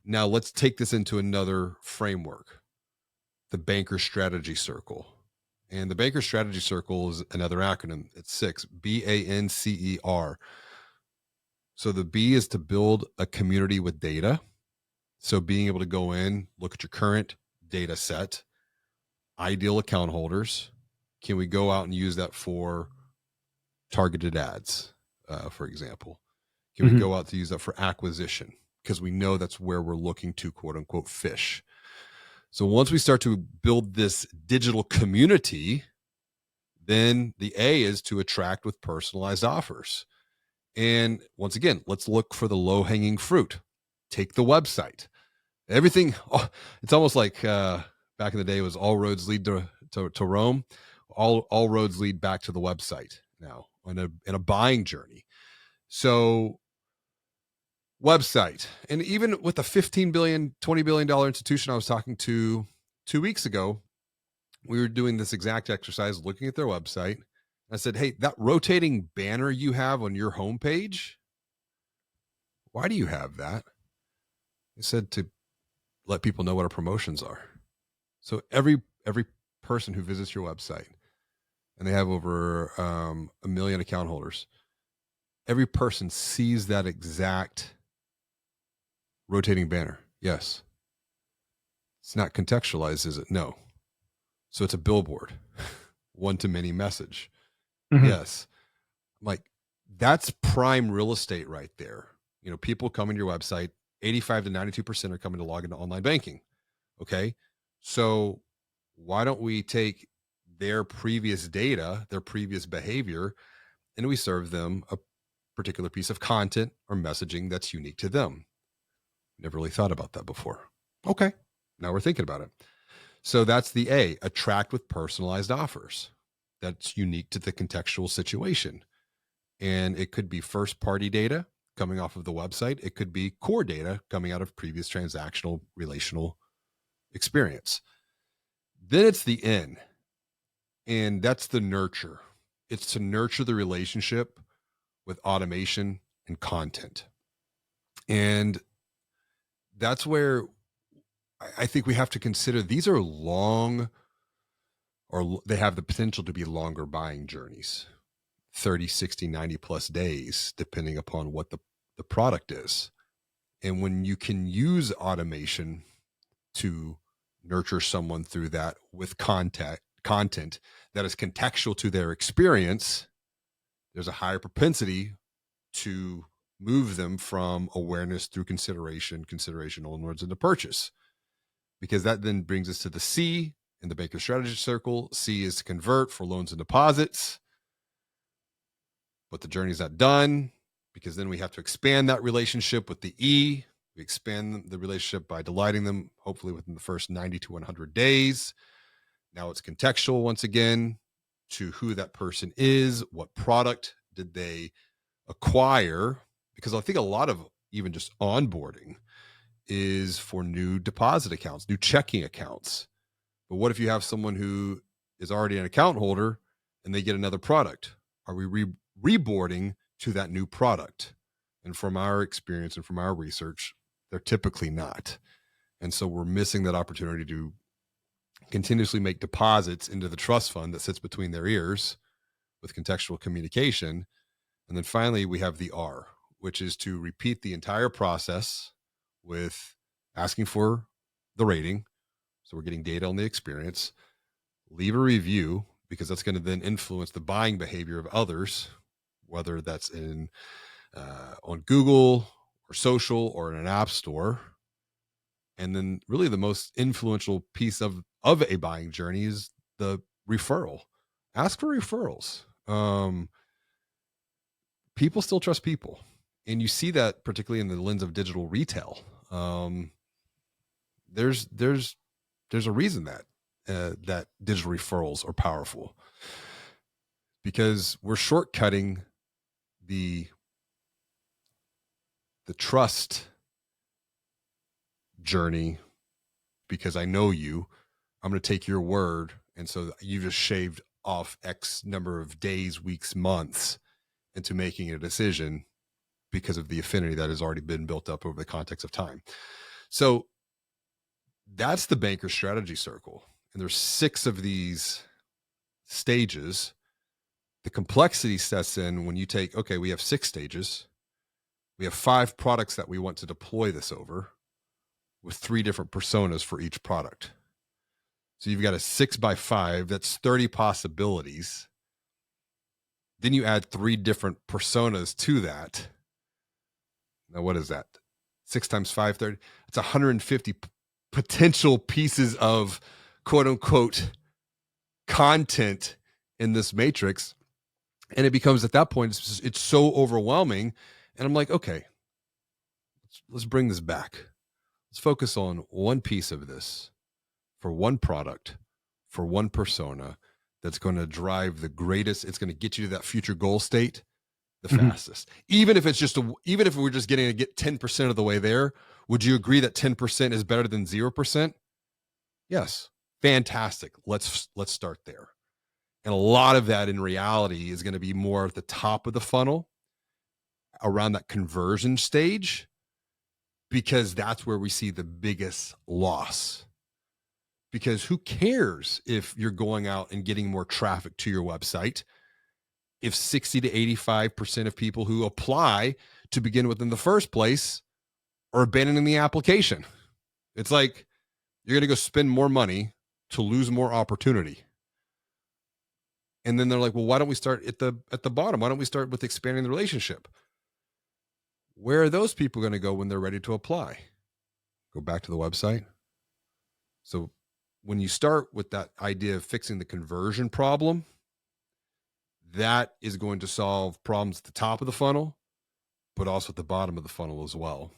Now let's take this into another framework, the banker strategy circle. And the banker strategy circle is another acronym. It's six, BANCER. So the B is to build a community with data. So being able to go in, look at your current data set, ideal account holders. Can we go out and use that for targeted ads, for example? Can we Mhm. go out to use that for acquisition? Because we know that's where we're looking to quote unquote fish. So once we start to build this digital community, then the A is to attract with personalized offers. And once again, let's look for the low hanging fruit. Take the website. Everything, it's almost like back in the day, it was all roads lead to Rome. All roads lead back to the website now in a buying journey. So website, and even with a $15 billion, $20 billion institution I was talking to 2 weeks ago, we were doing this exact exercise, looking at their website. I said, hey, that rotating banner you have on your homepage, why do you have that? They said to let people know what our promotions are. So every person who visits your website, and they have over 1 million account holders, every person sees that exact rotating banner. Yes. It's not contextualized, is it? No. So it's a billboard, one to many message. Mhm. Yes. Like, that's prime real estate right there. People coming to your website, 85 to 92% are coming to log into online banking. Okay. So why don't we take their previous data, their previous behavior, and we serve them a particular piece of content or messaging that's unique to them? Never really thought about that before. Okay. Now we're thinking about it. So that's the A, attract with personalized offers. That's unique to the contextual situation. And it could be first party data coming off of the website. It could be core data coming out of previous transactional relational experience. Then it's the N, and that's the nurture. It's to nurture the relationship with automation and content. And that's where I think we have to consider these are long, or they have the potential to be longer buying journeys, 30, 60, 90 plus days, depending upon what the product is. And when you can use automation to nurture someone through that with content that is contextual to their experience, there's a higher propensity to move them from awareness through consideration onwards into purchase. Because that then brings us to the C in the Baker strategy circle. C is to convert for loans and deposits, but the journey's not done, because then we have to expand that relationship with the E. We expand the relationship by delighting them, hopefully within the first 90 to 100 days. Now it's contextual once again to who that person is, what product did they acquire, because I think a lot of even just onboarding is for new deposit accounts, new checking accounts. But what if you have someone who is already an account holder and they get another product? Are we reboarding to that new product? And from our experience and from our research, they're typically not. And so we're missing that opportunity to continuously make deposits into the trust fund that sits between their ears with contextual communication. And then finally, we have the R, which is to repeat the entire process with asking for the rating. So we're getting data on the experience. Leave a review, because that's going to then influence the buying behavior of others, whether that's in on Google or social or in an app store. And then really the most influential piece of a buying journey is the referral. Ask for referrals. People still trust people, and you see that particularly in the lens of digital retail. There's a reason that digital referrals are powerful, because we're shortcutting the trust journey, because I know you. I'm going to take your word, and so you just shaved off X number of days, weeks, months into making a decision, because of the affinity that has already been built up over the context of time. So that's the banker strategy circle. And there's 6 of these stages. The complexity sets in when you take, okay, we have 6 stages. We have 5 products that we want to deploy this over with 3 different personas for each product. So you've got a 6 by 5, that's 30 possibilities. Then you add 3 different personas to that. Now, what is that? 6 times 5, 30. It's 150 potential pieces of quote unquote content in this matrix. And it becomes, at that point, it's so overwhelming. And I'm like, okay, let's bring this back. Let's focus on one piece of this for one product, for one persona that's going to drive the greatest. It's going to get you to that future goal state the fastest. Even if it's just even if we're just getting to get 10% of the way there, would you agree that 10% is better than 0%? Yes. Fantastic. Let's start there. And a lot of that in reality is going to be more at the top of the funnel around that conversion stage, because that's where we see the biggest loss. Because who cares if you're going out and getting more traffic to your website if 60 to 85% of people who apply to begin with in the first place are abandoning the application? It's like you're going to go spend more money to lose more opportunity. And then they're like, well, why don't we start at the bottom? Why don't we start with expanding the relationship? Where are those people going to go when they're ready to apply? Go back to the website. So when you start with that idea of fixing the conversion problem, that is going to solve problems at the top of the funnel, but also at the bottom of the funnel as well.